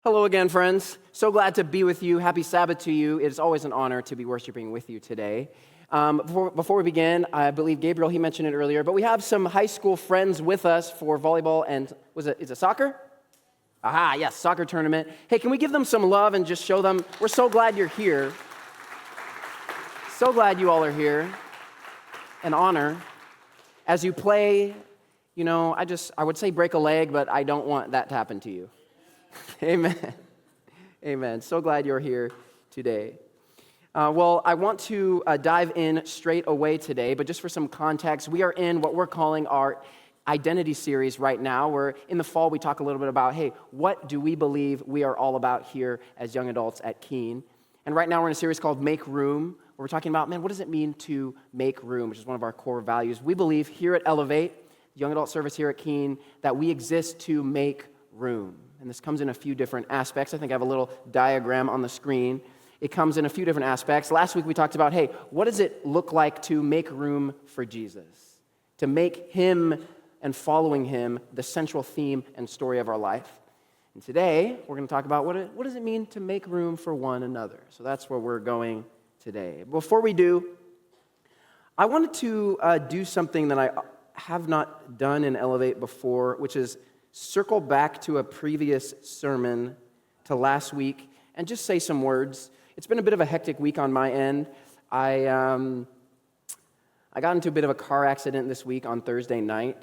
Hello again, friends. So glad to be with you. Happy Sabbath to you. It is always an honor to be worshiping with you today. Before we begin, I believe Gabriel, he mentioned it earlier, but we have some high school friends with us for volleyball and, is it soccer? Aha, yes, soccer tournament. Hey, can we give them some love and just show them, we're so glad you're here. So glad you all are here. An honor. As you play, I would say break a leg, but I don't want that to happen to you. Amen. Amen. So glad you're here today. I want to dive in straight away today, but just for some context, we are in what we're calling our identity series right now, where in the fall we talk a little bit about, hey, what do we believe we are all about here as young adults at Keene? And right now we're in a series called Make Room, where we're talking about, what does it mean to make room, which is one of our core values. We believe here at Elevate, young adult service here at Keene, that we exist to make room. And this comes in a few different aspects. I think I have a little diagram on the screen. It comes in a few different aspects. Last week we talked about, hey, what does it look like to make room for Jesus? To make him and following him the central theme and story of our life. And today we're going to talk about what does it mean to make room for one another. So that's where we're going today. Before we do, I wanted to do something that I have not done in Elevate before, which is circle back to a previous sermon to last week and just say some words. It's been a bit of a hectic week on my end. I got into a bit of a car accident this week on Thursday night,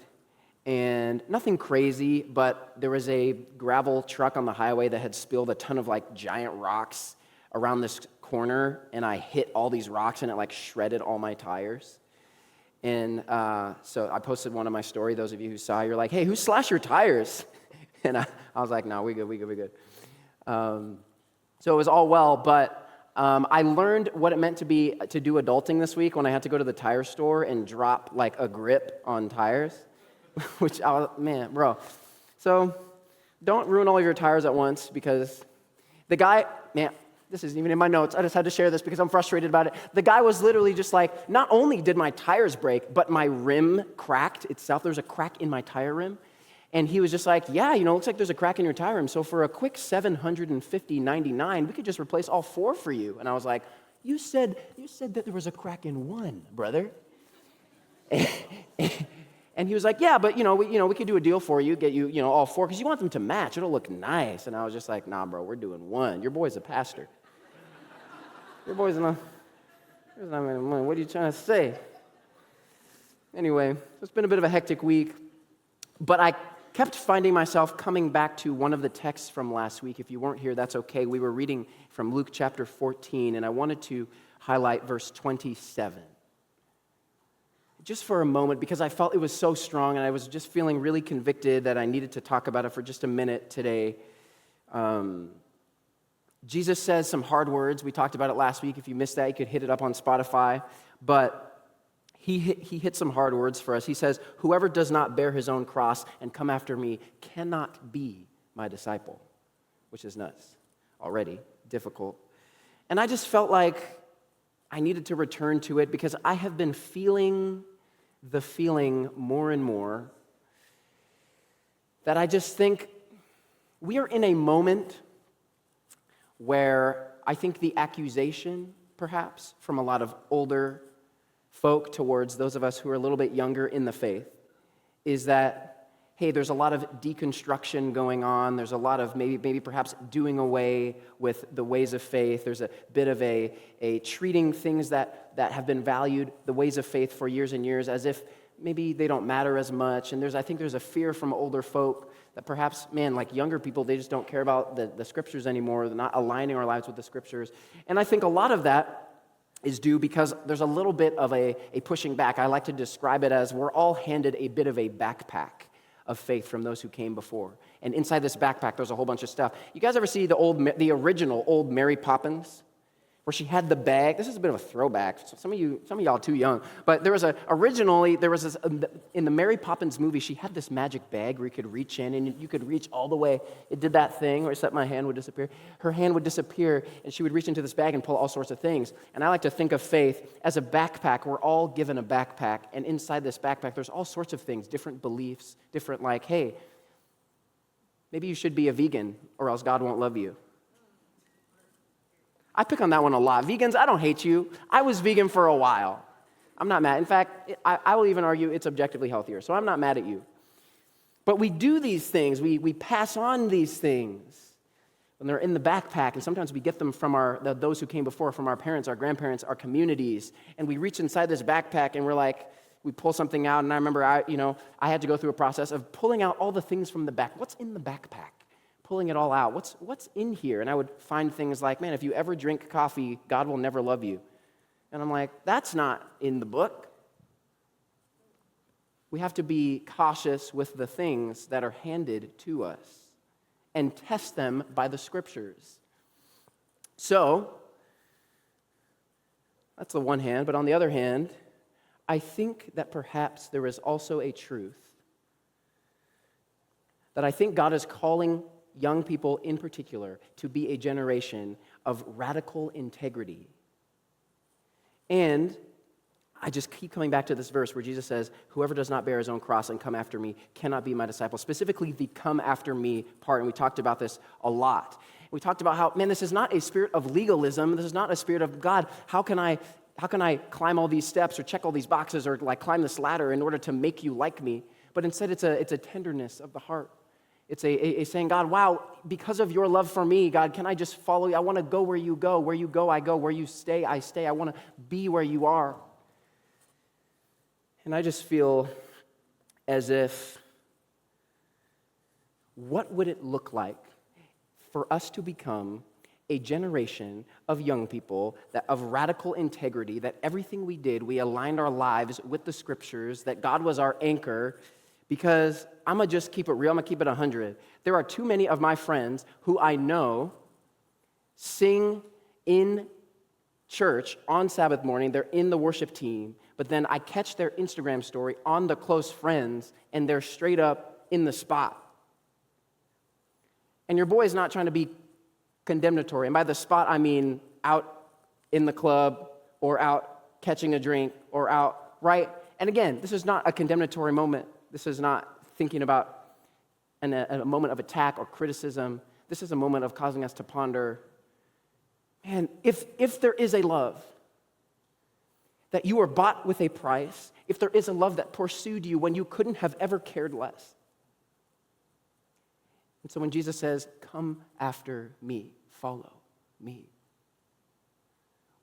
and nothing crazy, but there was a gravel truck on the highway that had spilled a ton of giant rocks around this corner, and I hit all these rocks and it shredded all my tires. And so I posted one on my story. Those of you who saw, you're like, hey, who slashed your tires? And I was like, no, we good. So it was all well, but I learned what it meant to do adulting this week when I had to go to the tire store and drop a grip on tires, which, bro. So don't ruin all of your tires at once, because the guy, this isn't even in my notes. I just had to share this because I'm frustrated about it. The guy was literally just not only did my tires break, but my rim cracked itself. There's a crack in my tire rim. And he was just like, yeah, looks like there's a crack in your tire rim. So for a quick $750.99, we could just replace all four for you. And I was like, you said that there was a crack in one, brother. And he was like, yeah, but we could do a deal for you, get you, all four, because you want them to match. It'll look nice. And I was just like, nah, bro, we're doing one. Your boy's a pastor. Your boy's not making money. What are you trying to say? Anyway, it's been a bit of a hectic week, but I kept finding myself coming back to one of the texts from last week. If you weren't here, that's okay. We were reading from Luke chapter 14, and I wanted to highlight verse 27. Just for a moment, because I felt it was so strong, and I was just feeling really convicted that I needed to talk about it for just a minute today. Jesus says some hard words. We talked about it last week. If you missed that, you could hit it up on Spotify. But he hit some hard words for us. He says, whoever does not bear his own cross and come after me cannot be my disciple, which is nuts already, difficult. And I just felt like I needed to return to it because I have been feeling the feeling more and more that I just think we are in a moment where I think the accusation, perhaps, from a lot of older folk towards those of us who are a little bit younger in the faith is that, hey, there's a lot of deconstruction going on. There's a lot of maybe perhaps doing away with the ways of faith. There's a bit of a treating things that have been valued, the ways of faith for years and years, as if maybe they don't matter as much. And I think there's a fear from older folk that perhaps, younger people, they just don't care about the scriptures anymore. They're not aligning our lives with the scriptures. And I think a lot of that is due because there's a little bit of a pushing back. I like to describe it as we're all handed a bit of a backpack of faith from those who came before. And inside this backpack, there's a whole bunch of stuff. You guys ever see the original old Mary Poppins, where she had the bag? This is a bit of a throwback. Some of y'all too young. But there was in the Mary Poppins movie, she had this magic bag where you could reach in and you could reach all the way. It did that thing where except my hand would disappear. Her hand would disappear and she would reach into this bag and pull all sorts of things. And I like to think of faith as a backpack. We're all given a backpack. And inside this backpack, there's all sorts of things, different beliefs, different hey, Maybe you should be a vegan or else God won't love you. I pick on that one a lot. Vegans, I don't hate you. I was vegan for a while. I'm not mad. In fact, I will even argue it's objectively healthier, so I'm not mad at you. But we do these things. We pass on these things when they're in the backpack, and sometimes we get them from those who came before, from our parents, our grandparents, our communities, and we reach inside this backpack and we're like, we pull something out, and I remember I had to go through a process of pulling out all the things from the back. What's in the backpack? Pulling it all out. What's in here? And I would find things like, man, if you ever drink coffee, God will never love you. And I'm like, that's not in the book. We have to be cautious with the things that are handed to us and test them by the scriptures. So, that's the one hand, but on the other hand, I think that perhaps there is also a truth that I think God is calling young people in particular to be a generation of radical integrity. And I just keep coming back to this verse where Jesus says, whoever does not bear his own cross and come after me cannot be my disciple. Specifically, the come after me part, and we talked about this a lot. We talked about how, man, this is not a spirit of legalism. This is not a spirit of, God, how can I climb all these steps or check all these boxes or like climb this ladder in order to make you like me? But instead, it's a tenderness of the heart. It's a saying, God, wow, because of your love for me, God, can I just follow you? I want to go where you go. Where you go, I go. Where you stay, I stay. I want to be where you are. And I just feel as if, what would it look like for us to become a generation of young people of radical integrity, that everything we did, we aligned our lives with the scriptures, that God was our anchor? Because I'm going to just keep it real. I'm going to keep it 100. There are too many of my friends who I know sing in church on Sabbath morning. They're in the worship team. But then I catch their Instagram story on the close friends, and they're straight up in the spot. And your boy is not trying to be condemnatory. And by the spot, I mean out in the club or out catching a drink or out, right? And again, this is not a condemnatory moment. This is not thinking about a moment of attack or criticism. This is a moment of causing us to ponder, man, if there is a love that you were bought with a price, if there is a love that pursued you when you couldn't have ever cared less. And so when Jesus says, come after me, follow me,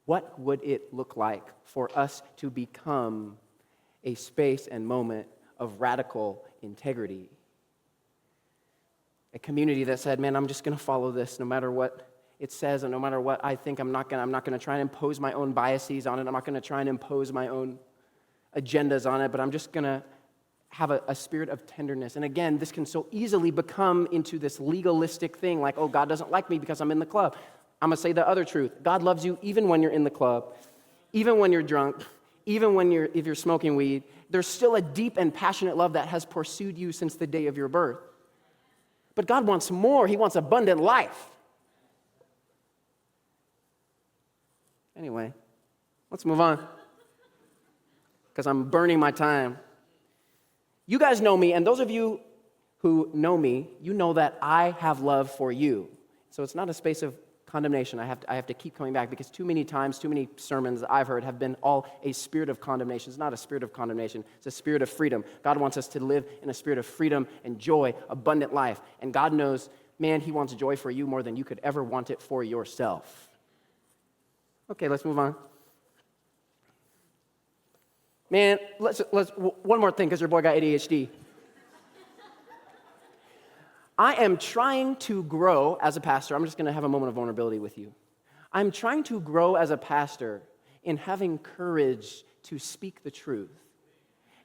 what would it look like for us to become a space and moment of radical integrity? A community that said, man, I'm just going to follow this no matter what it says, and no matter what I think, I'm not going to try and impose my own biases on it. I'm not going to try and impose my own agendas on it, but I'm just going to have a spirit of tenderness. And again, this can so easily become into this legalistic thing, like, oh, God doesn't like me because I'm in the club. I'm going to say the other truth. God loves you even when you're in the club, even when you're drunk, even if you're smoking weed. There's still a deep and passionate love that has pursued you since the day of your birth. But God wants more. He wants abundant life. Anyway, let's move on, because I'm burning my time. You guys know me, and those of you who know me, you know that I have love for you. So it's not a space of condemnation. I have to keep coming back, because too many times, too many sermons that I've heard have been all a spirit of condemnation. It's not a spirit of condemnation. It's a spirit of freedom. God wants us to live in a spirit of freedom and joy, abundant life. And God knows, man, He wants joy for you more than you could ever want it for yourself. Okay, let's move on. Man, let's one more thing, because your boy got ADHD. I am trying to grow as a pastor. I'm just going to have a moment of vulnerability with you. I'm trying to grow as a pastor in having courage to speak the truth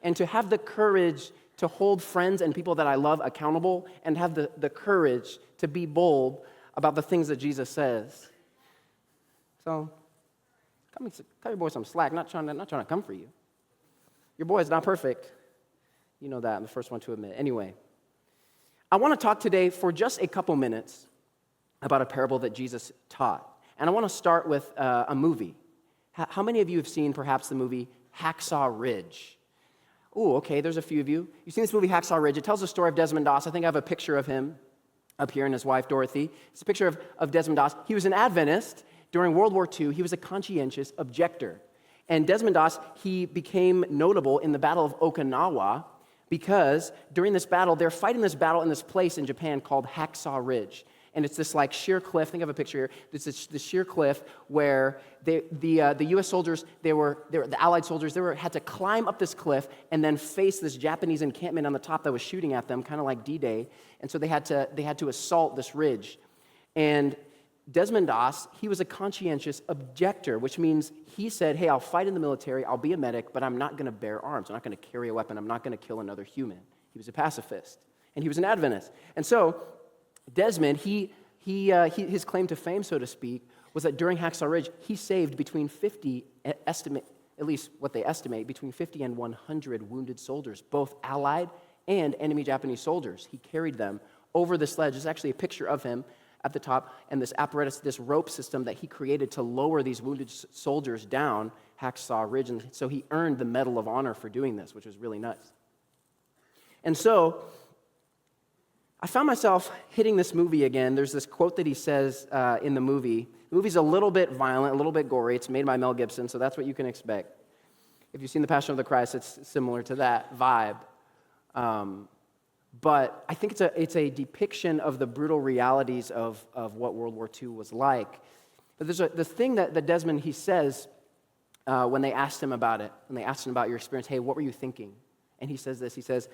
and to have the courage to hold friends and people that I love accountable, and have the courage to be bold about the things that Jesus says. So, cut your boy some slack. Not trying to come for you. Your boy is not perfect. You know that. I'm the first one to admit. Anyway, I want to talk today for just a couple minutes about a parable that Jesus taught. And I want to start with a movie. How many of you have seen perhaps the movie Hacksaw Ridge? Oh, okay, there's a few of you. You've seen this movie Hacksaw Ridge. It tells the story of Desmond Doss. I think I have a picture of him. up here and his wife, Dorothy. It's a picture of Desmond Doss. He was an Adventist. During World War II, he was a conscientious objector. And Desmond Doss, he became notable in the Battle of Okinawa because during this battle, they're fighting this battle in this place in Japan called Hacksaw Ridge. And it's this like sheer cliff. Think of a picture here. It's this sheer cliff where the U.S. soldiers, the Allied soldiers, had to climb up this cliff and then face this Japanese encampment on the top that was shooting at them, kind of like D-Day. And so they had to assault this ridge. And Desmond Doss, he was a conscientious objector, which means he said, hey, I'll fight in the military, I'll be a medic, but I'm not going to bear arms. I'm not going to carry a weapon. I'm not going to kill another human. He was a pacifist, and he was an Adventist. And so Desmond, his claim to fame, so to speak, was that during Hacksaw Ridge, he saved between 50, at least what they estimate, between 50 and 100 wounded soldiers, both Allied and enemy Japanese soldiers. He carried them over this ledge. There's actually a picture of him at the top, and this apparatus, this rope system that he created to lower these wounded soldiers down Hacksaw Ridge. And so he earned the Medal of Honor for doing this, which was really nuts. And so I found myself hitting this movie again. There's this quote that he says in the movie. The movie's a little bit violent, a little bit gory. It's made by Mel Gibson, so that's what you can expect. If you've seen The Passion of the Christ, it's similar to that vibe. But I think it's a depiction of the brutal realities of what World War II was like. But there's the thing that Desmond, he says when they asked him about it, when they asked him about your experience, hey, what were you thinking? And he says this, he says,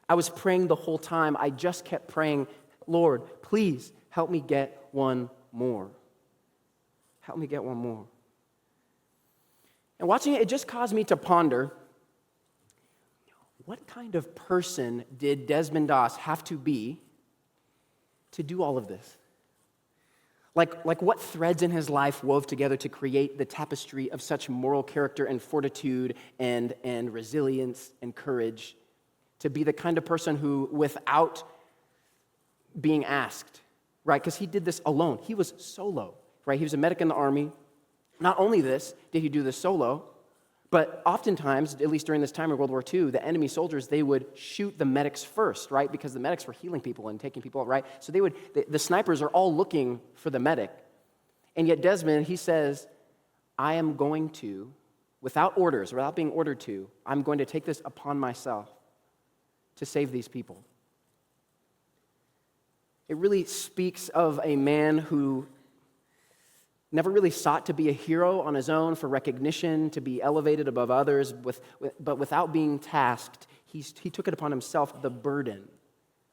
I was praying the whole time. I just kept praying, Lord, please help me get one more. Help me get one more. And watching it, it just caused me to ponder, what kind of person did Desmond Doss have to be to do all of this? Like what threads in his life wove together to create the tapestry of such moral character and fortitude and resilience and courage, to be the kind of person who, without being asked, right? Because he did this alone. He was solo, right? He was a medic in the army. Not only this, did he do this solo, but oftentimes, at least during this time in World War II, the enemy soldiers, they would shoot the medics first, right? Because the medics were healing people and taking people out, right? So the snipers are all looking for the medic. And yet Desmond, he says, I am going to, without orders, without being ordered to, I'm going to take this upon myself to save these people. It really speaks of a man who never really sought to be a hero on his own for recognition, to be elevated above others, but without being tasked, he took it upon himself the burden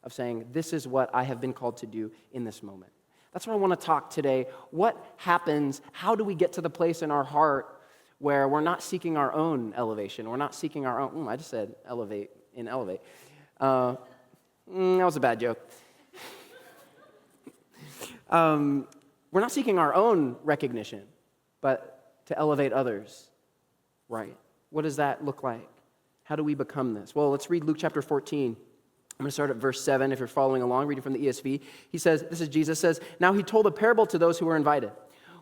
of saying, this is what I have been called to do in this moment. That's what I want to talk today. What happens? How do we get to the place in our heart where we're not seeking our own elevation? We're not seeking our own, I just said elevate. That was a bad joke. We're not seeking our own recognition, but to elevate others, right? What does that look like? How do we become this? Well, let's read Luke chapter 14. I'm going to start at verse 7 if you're following along, reading from the ESV. He says, this is Jesus says, now he told a parable to those who were invited.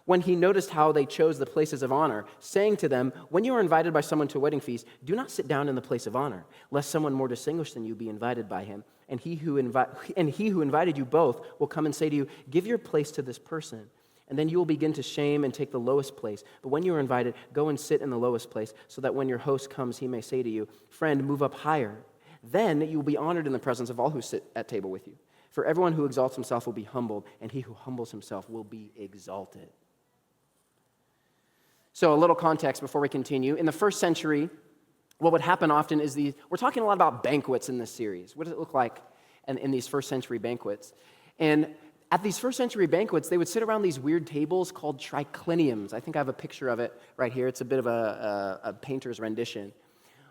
When he noticed how they chose the places of honor, saying to them, when you are invited by someone to a wedding feast, do not sit down in the place of honor, lest someone more distinguished than you be invited by him. And he who invited you both will come and say to you, give your place to this person. And then you will begin to shame and take the lowest place. But when you are invited, go and sit in the lowest place, so that when your host comes, he may say to you, friend, move up higher. Then you will be honored in the presence of all who sit at table with you. For everyone who exalts himself will be humbled, and he who humbles himself will be exalted. So a little context before we continue. In the first century, what would happen often is we're talking a lot about banquets in this series. What does it look like in these first century banquets? And at these first century banquets, they would sit around these weird tables called tricliniums. I think I have a picture of it right here. It's a bit of a painter's rendition.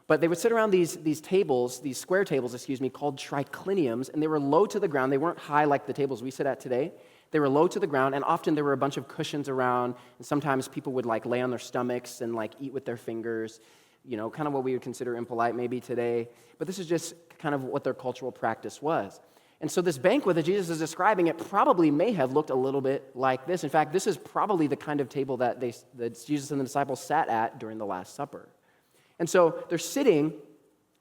But they would sit around these tables, these square tables, called tricliniums, and they were low to the ground. They weren't high like the tables we sit at today. They were low to the ground, and often there were a bunch of cushions around, and sometimes people would lay on their stomachs and eat with their fingers, kind of what we would consider impolite maybe today. But this is just kind of what their cultural practice was. And so this banquet that Jesus is describing, it probably may have looked a little bit like this. In fact, this is probably the kind of table that Jesus and the disciples sat at during the Last Supper. And so they're sitting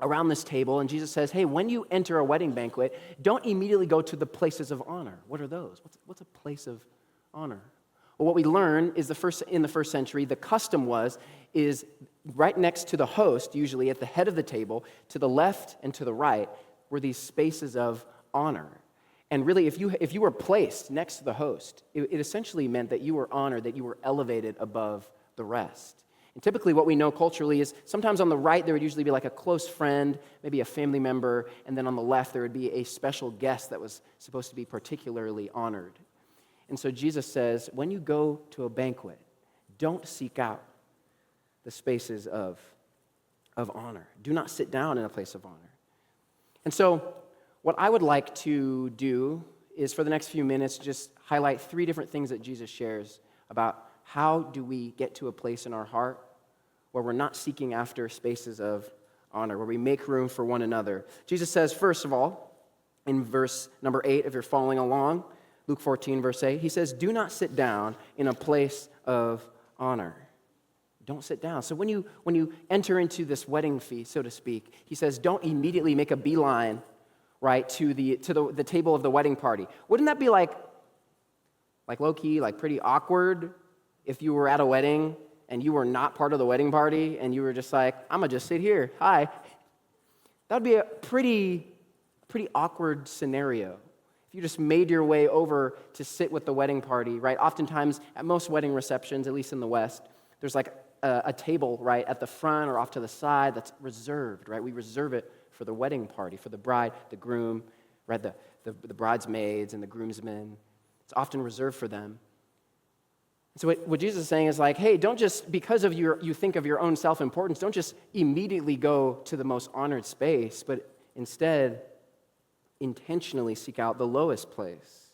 around this table, and Jesus says, hey, when you enter a wedding banquet, don't immediately go to the places of honor. What are those? What's a place of honor? Well, what we learn is in the first century, the custom is right next to the host, usually at the head of the table, to the left and to the right, were these spaces of honor. And really, if you were placed next to the host, it essentially meant that you were honored, that you were elevated above the rest. And typically what we know culturally is sometimes on the right there would usually be like a close friend, maybe a family member, and then on the left there would be a special guest that was supposed to be particularly honored. And so Jesus says, when you go to a banquet, don't seek out the spaces of honor. Do not sit down in a place of honor. And so what I would like to do is for the next few minutes just highlight 3 different things that Jesus shares about how do we get to a place in our heart where we're not seeking after spaces of honor, where we make room for one another. Jesus says, first of all, in verse number 8, if you're following along, Luke 14, verse 8, he says, do not sit down in a place of honor. Don't sit down. So when you enter into this wedding feast, so to speak, he says, don't immediately make a beeline, right, to the table of the wedding party. Wouldn't that be like low-key, like pretty awkward if you were at a wedding and you were not part of the wedding party and you were just like, I'm going to just sit here. Hi. That would be a pretty awkward scenario. If you just made your way over to sit with the wedding party, right? Oftentimes, at most wedding receptions, at least in the West, there's like a table, right, at the front or off to the side that's reserved, right? We reserve it for the wedding party, for the bride, the groom, right, the bridesmaids and the groomsmen. It's often reserved for them. So what Jesus is saying is like, hey, don't just, because of you think of your own self-importance, don't just immediately go to the most honored space, but instead intentionally seek out the lowest place.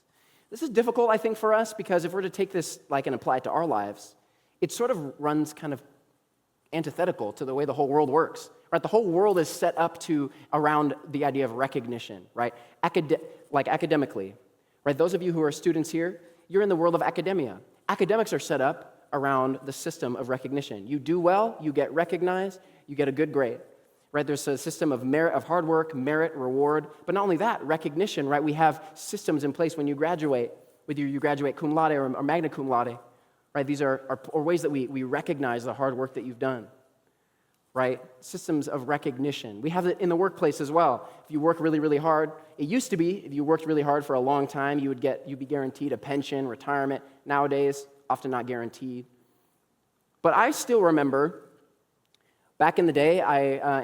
This is difficult, I think, for us, because if we're to take this and apply it to our lives, it sort of runs kind of antithetical to the way the whole world works, right? The whole world is set up around the idea of recognition, right? Academically, right? Those of you who are students here, you're in the world of academia. Academics are set up around the system of recognition. You do well, you get recognized, you get a good grade, right? There's a system of merit, of hard work, merit, reward, but not only that, recognition, right? We have systems in place when you graduate, whether you graduate cum laude or magna cum laude, right? These are ways that we recognize the hard work that you've done, right? Systems of recognition. We have it in the workplace as well. If you work really, really hard, it used to be, if you worked really hard for a long time, you'd be guaranteed a pension, retirement. Nowadays, often not guaranteed. But I still remember, back in the day,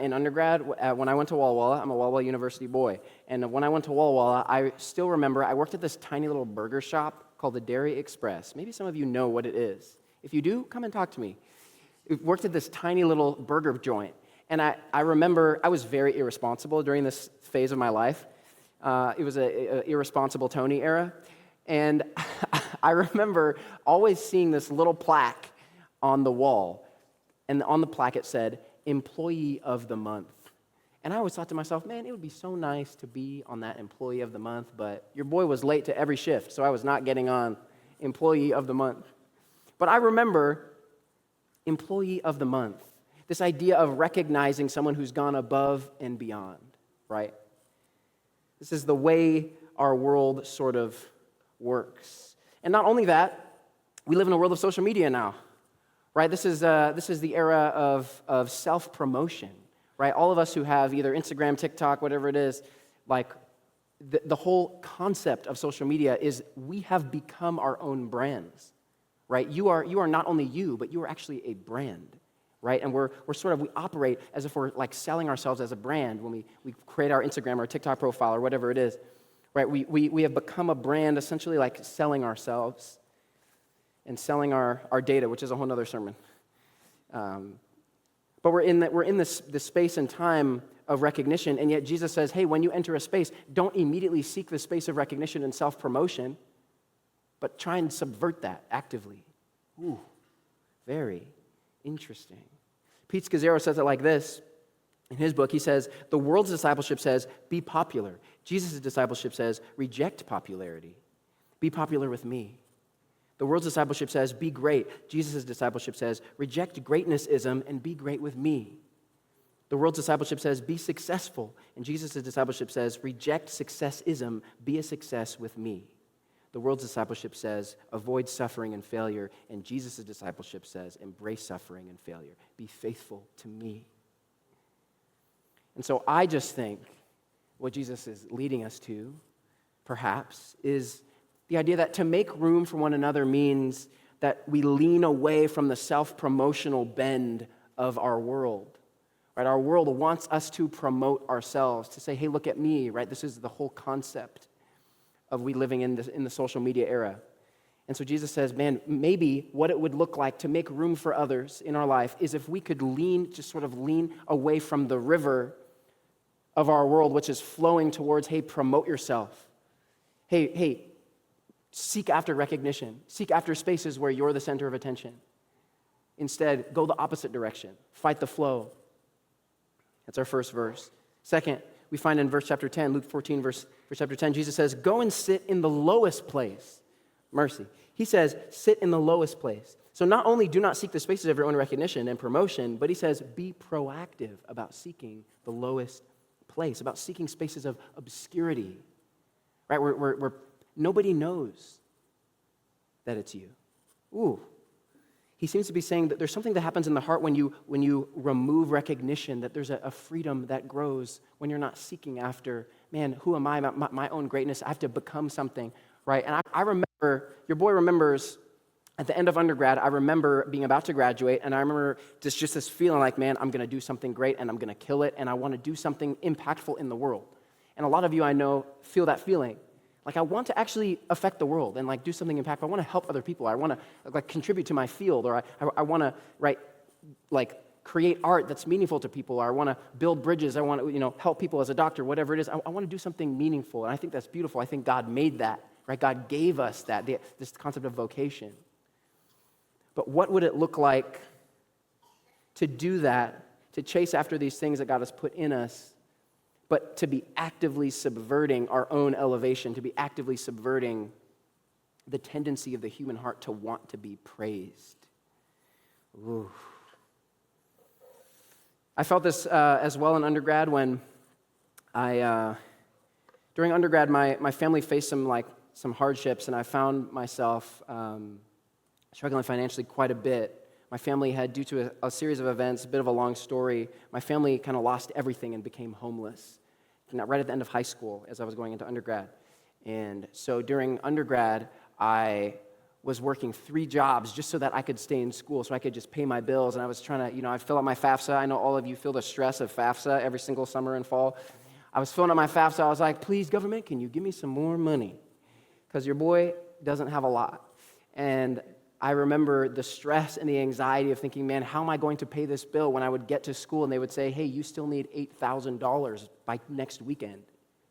in undergrad, when I went to Walla Walla, I'm a Walla Walla University boy, and when I went to Walla Walla, I still remember I worked at this tiny little burger shop called the Dairy Express. Maybe some of you know what it is. If you do, come and talk to me. I worked at this tiny little burger joint, and I remember I was very irresponsible during this phase of my life. It was an irresponsible Tony era, and I remember always seeing this little plaque on the wall, and on the plaque it said, Employee of the Month. And I always thought to myself, man, it would be so nice to be on that Employee of the Month, but your boy was late to every shift, so I was not getting on Employee of the Month. But I remember Employee of the Month, this idea of recognizing someone who's gone above and beyond, right? This is the way our world sort of works. And not only that, we live in a world of social media now, right? This is the era of self-promotion, right? All of us who have either Instagram, TikTok, whatever it is, the whole concept of social media is we have become our own brands, right? You are not only you, but you are actually a brand, right? And we operate as if we're selling ourselves as a brand when we create our Instagram or TikTok profile or whatever it is, right? We have become a brand, essentially selling ourselves and selling our data, which is a whole other sermon. But we're in this space and time of recognition, and yet Jesus says, hey, when you enter a space, don't immediately seek the space of recognition and self-promotion, but try and subvert that actively. Ooh, very interesting. Pete Scazzaro says it like this. In his book, he says, the world's discipleship says, be popular. Jesus' discipleship says, reject popularity. Be popular with me. The world's discipleship says, be great. Jesus' discipleship says, reject greatnessism and be great with me. The world's discipleship says, be successful. And Jesus' discipleship says, reject successism, be a success with me. The world's discipleship says, avoid suffering and failure. And Jesus' discipleship says, embrace suffering and failure. Be faithful to me. And so I just think what Jesus is leading us to, perhaps, is the idea that to make room for one another means that we lean away from the self-promotional bend of our world. Right? Our world wants us to promote ourselves, to say, hey, look at me, right? This is the whole concept of we living in the social media era. And so Jesus says, man, maybe what it would look like to make room for others in our life is if we could just sort of lean away from the river of our world, which is flowing towards, hey, promote yourself. Hey, seek after recognition. Seek after spaces where you're the center of attention. Instead, go the opposite direction. Fight the flow. That's our first verse. Second, we find in verse chapter 10, Luke 14, verse chapter 10, Jesus says, go and sit in the lowest place. Mercy. He says, sit in the lowest place. So not only do not seek the spaces of your own recognition and promotion, but he says, be proactive about seeking the lowest place, about seeking spaces of obscurity, right? Where nobody knows that it's you. Ooh. He seems to be saying that there's something that happens in the heart when you remove recognition, that there's a freedom that grows when you're not seeking after, man, who am I, my own greatness? I have to become something, right? And I remember, your boy remembers, at the end of undergrad, I remember being about to graduate, and I remember just this feeling like, man, I'm going to do something great, and I'm going to kill it, and I want to do something impactful in the world. And a lot of you I know feel that feeling. Like, I want to actually affect the world and, like, do something impactful. I want to help other people. I want to, like, contribute to my field, or I want to, right, like, create art that's meaningful to people, or I want to build bridges. I want to, help people as a doctor, whatever it is. I want to do something meaningful, and I think that's beautiful. I think God made that, right? God gave us that, this concept of vocation. But what would it look like to do that, to chase after these things that God has put in us, but to be actively subverting our own elevation, to be actively subverting the tendency of the human heart to want to be praised? Ooh. I felt this as well in undergrad when during undergrad, my family faced some hardships, and I found myself struggling financially quite a bit. My family had, due to a series of events, a bit of a long story, my family kind of lost everything and became homeless. Right at the end of high school as I was going into undergrad. And so during undergrad, I was working 3 jobs just so that I could stay in school, so I could just pay my bills. And I was trying to, I'd fill out my FAFSA. I know all of you feel the stress of FAFSA every single summer and fall. I was filling out my FAFSA. I was like, please, government, can you give me some more money? Because your boy doesn't have a lot. And I remember the stress and the anxiety of thinking, man, how am I going to pay this bill when I would get to school and they would say, hey, you still need $8,000 by next weekend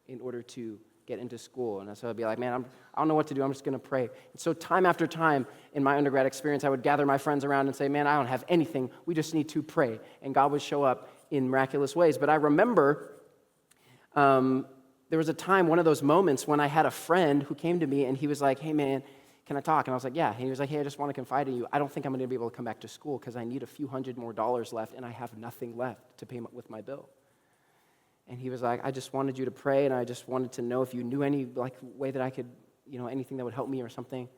in order to get into school. And so I'd be like, man, I don't know what to do. I'm just going to pray. And so time after time in my undergrad experience, I would gather my friends around and say, man, I don't have anything. We just need to pray. And God would show up in miraculous ways. But I remember there was a time, one of those moments, when I had a friend who came to me and he was like, hey, man, can I talk? And I was like, yeah. And he was like, hey, I just want to confide in you. I don't think I'm going to be able to come back to school because I need a few $100 more left, and I have nothing left to pay with my bill. And he was like, I just wanted you to pray, and I just wanted to know if you knew any way that I could, anything that would help me or something.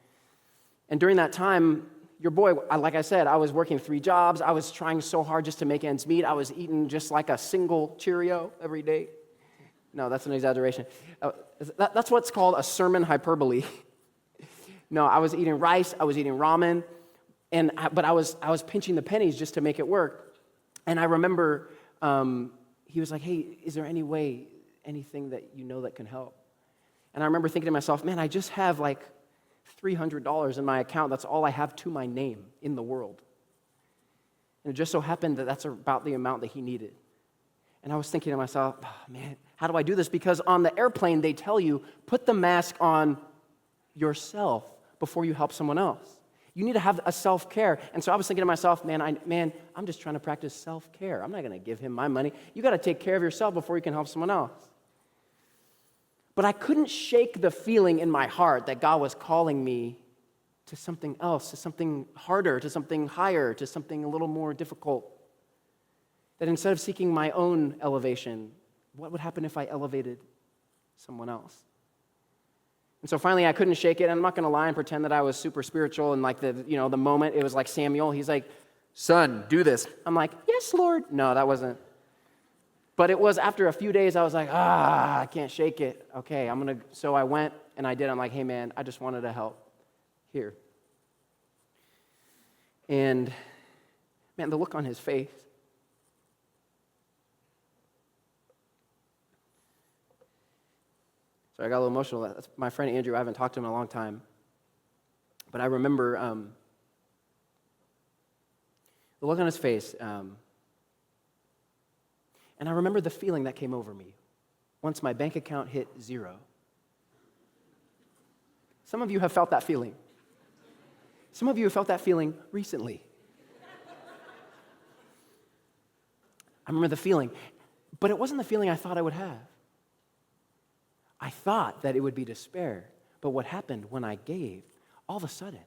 And during that time, your boy, like I said, I was working 3 jobs. I was trying so hard just to make ends meet. I was eating just like a single Cheerio every day. No, that's an exaggeration. That's what's called a sermon hyperbole. No, I was eating rice, I was eating ramen, but I was pinching the pennies just to make it work. And I remember he was like, hey, is there anything that that can help? And I remember thinking to myself, man, I just have like $300 in my account. That's all I have to my name in the world. And it just so happened that that's about the amount that he needed. And I was thinking to myself, oh, man, how do I do this? Because on the airplane, they tell you, put the mask on yourself before you help someone else. You need to have a self-care. And so I was thinking to myself, man, I'm just trying to practice self-care. I'm not going to give him my money. You got to take care of yourself before you can help someone else. But I couldn't shake the feeling in my heart that God was calling me to something else, to something harder, to something higher, to something a little more difficult. That instead of seeking my own elevation, what would happen if I elevated someone else? And so finally I couldn't shake it. And I'm not going to lie and pretend that I was super spiritual. And like the moment, it was like Samuel. He's like, son, do this. I'm like, yes, Lord. No, that wasn't. But it was after a few days, I was like, I can't shake it. Okay, so I went and I did. I'm like, hey man, I just wanted to help here. And man, the look on his face. Sorry, I got a little emotional. That's my friend Andrew. I haven't talked to him in a long time. But I remember the look on his face. And I remember the feeling that came over me once my bank account hit 0. Some of you have felt that feeling. Some of you have felt that feeling recently. I remember the feeling, but it wasn't the feeling I thought I would have. I thought that it would be despair, but what happened when I gave, all of a sudden,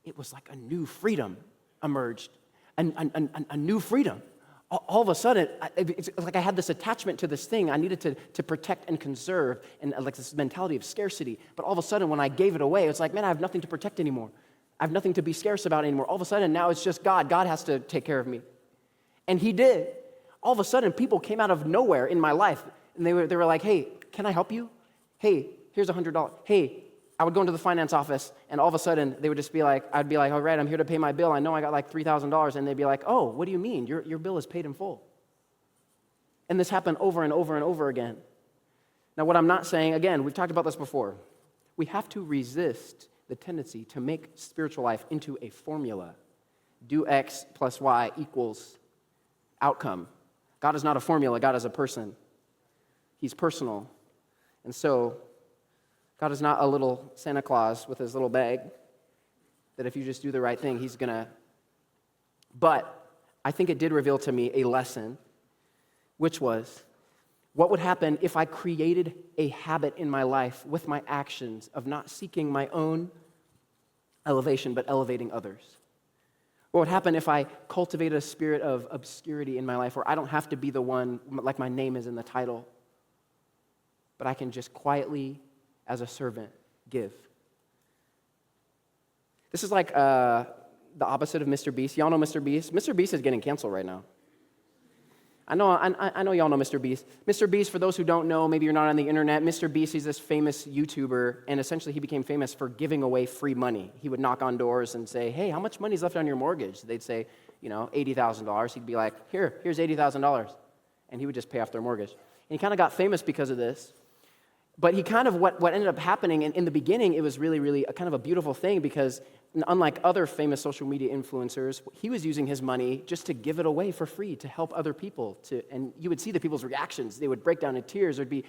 it was like a new freedom emerged, a new freedom. All of a sudden, it's like I had this attachment to this thing I needed to protect and conserve, and like this mentality of scarcity. But all of a sudden, when I gave it away, it's like, man, I have nothing to protect anymore. I have nothing to be scarce about anymore. All of a sudden, now it's just God. God has to take care of me. And he did. All of a sudden, people came out of nowhere in my life, and they were like, hey, can I help you? Hey, here's $100. Hey, I would go into the finance office, and all of a sudden, they would just be like, I'd be like, all right, I'm here to pay my bill. I know I got like $3,000. And they'd be like, oh, what do you mean? Your bill is paid in full. And this happened over and over and over again. Now, what I'm not saying, again, we've talked about this before. We have to resist the tendency to make spiritual life into a formula. Do X plus Y equals outcome. God is not a formula. God is a person. He's personal. And so, God is not a little Santa Claus with his little bag that if you just do the right thing, he's going to. But I think it did reveal to me a lesson, which was what would happen if I created a habit in my life with my actions of not seeking my own elevation, but elevating others. What would happen if I cultivated a spirit of obscurity in my life where I don't have to be the one, like my name is in the title, but I can just quietly, as a servant, give. This is like the opposite of Mr. Beast. Y'all know Mr. Beast? Mr. Beast is getting canceled right now. I know y'all know Mr. Beast. Mr. Beast, for those who don't know, maybe you're not on the internet, Mr. Beast, he's this famous YouTuber, and essentially he became famous for giving away free money. He would knock on doors and say, hey, how much money is left on your mortgage? They'd say, $80,000. He'd be like, here's $80,000. And he would just pay off their mortgage. And he kind of got famous because of this. But he kind of, what ended up happening, and in the beginning, it was really, really a kind of a beautiful thing because unlike other famous social media influencers, he was using his money just to give it away for free to help other people. And you would see the people's reactions. They would break down in tears. There'd be,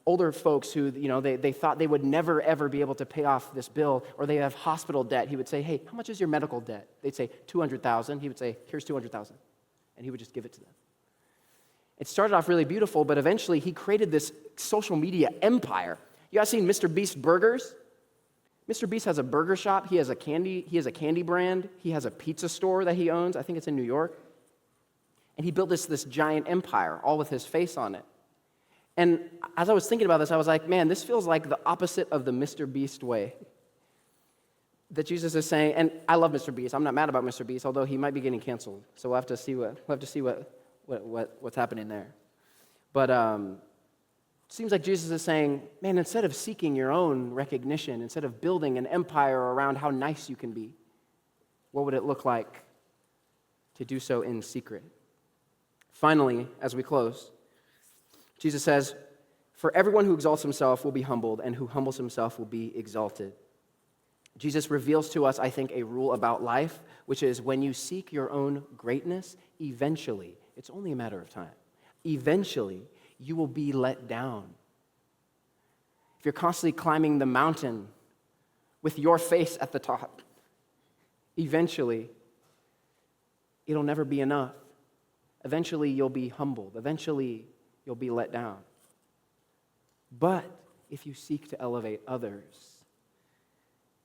older folks who, they thought they would never, ever be able to pay off this bill, or they have hospital debt. He would say, hey, how much is your medical debt? They'd say, $200,000. He would say, here's $200,000. And he would just give it to them. It started off really beautiful, but eventually he created this social media empire. You guys seen Mr. Beast burgers? Mr. Beast has a burger shop. He has a candy brand. He has a pizza store that he owns. I think it's in New York. And he built this giant empire, all with his face on it. And as I was thinking about this, I was like, man, this feels like the opposite of the Mr. Beast way. That Jesus is saying, and I love Mr. Beast. I'm not mad about Mr. Beast, although he might be getting canceled. So we'll have to see what's happening there. But it seems like Jesus is saying, man, instead of seeking your own recognition, instead of building an empire around how nice you can be, what would it look like to do so in secret? Finally, as we close, Jesus says, for everyone who exalts himself will be humbled, and who humbles himself will be exalted. Jesus reveals to us, I think, a rule about life, which is when you seek your own greatness, eventually, it's only a matter of time, eventually you will be let down. If you're constantly climbing the mountain with your face at the top, eventually it'll never be enough. Eventually you'll be humbled. Eventually you'll be let down. But if you seek to elevate others,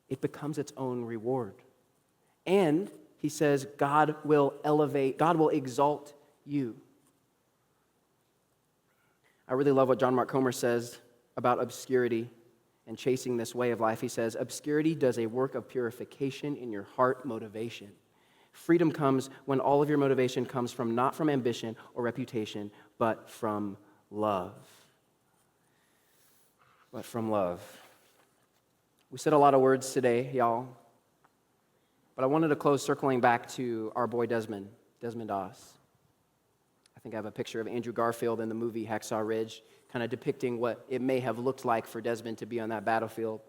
it becomes its own reward. And he says God will exalt you. I really love what John Mark Comer says about obscurity and chasing this way of life. He says, obscurity does a work of purification in your heart motivation. Freedom comes when all of your motivation comes from not from ambition or reputation, but from love. But from love. We said a lot of words today, y'all. But I wanted to close circling back to our boy Desmond Doss. I think I have a picture of Andrew Garfield in the movie Hacksaw Ridge, kind of depicting what it may have looked like for Desmond to be on that battlefield.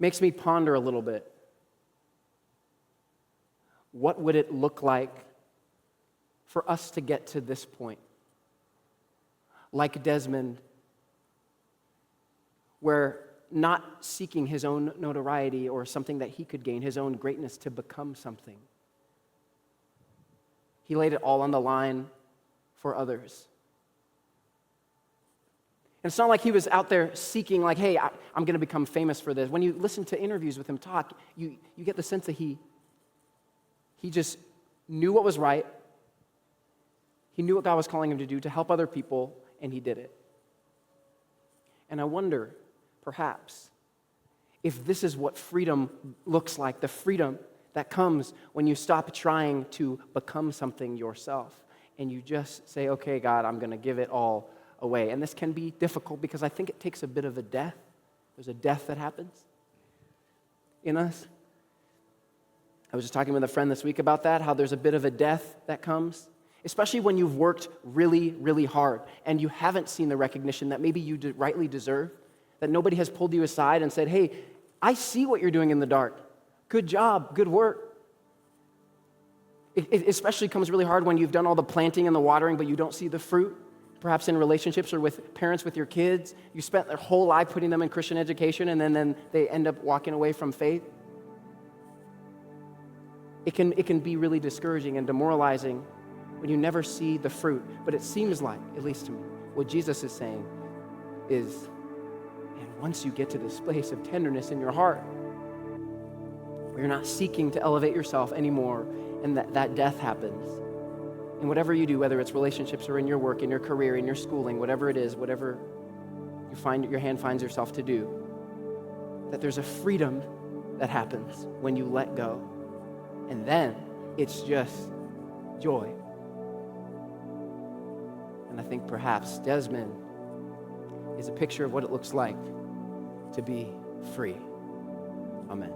Makes me ponder a little bit. What would it look like for us to get to this point? Like Desmond, where not seeking his own notoriety or something that he could gain, his own greatness to become something. He laid it all on the line for others. And it's not like he was out there seeking like, hey, I'm going to become famous for this. When you listen to interviews with him talk, you get the sense that he just knew what was right. He knew what God was calling him to do, to help other people, and he did it. And I wonder, perhaps, if this is what freedom looks like, the freedom that comes when you stop trying to become something yourself and you just say, okay, God, I'm going to give it all away. And this can be difficult because I think it takes a bit of a death. There's a death that happens in us. I was just talking with a friend this week about that, how there's a bit of a death that comes, especially when you've worked really, really hard and you haven't seen the recognition that maybe you rightly deserve, that nobody has pulled you aside and said, hey, I see what you're doing in the dark. Good job, good work. It especially comes really hard when you've done all the planting and the watering, but you don't see the fruit. Perhaps in relationships or with parents with your kids. You spent their whole life putting them in Christian education, and then they end up walking away from faith. It can be really discouraging and demoralizing when you never see the fruit. But it seems like, at least to me, what Jesus is saying is, man, once you get to this place of tenderness in your heart, where you're not seeking to elevate yourself anymore, and that death happens. And whatever you do, whether it's relationships or in your work, in your career, in your schooling, whatever it is, whatever you find your hand finds yourself to do, that there's a freedom that happens when you let go. And then it's just joy. And I think perhaps Desmond is a picture of what it looks like to be free. Amen.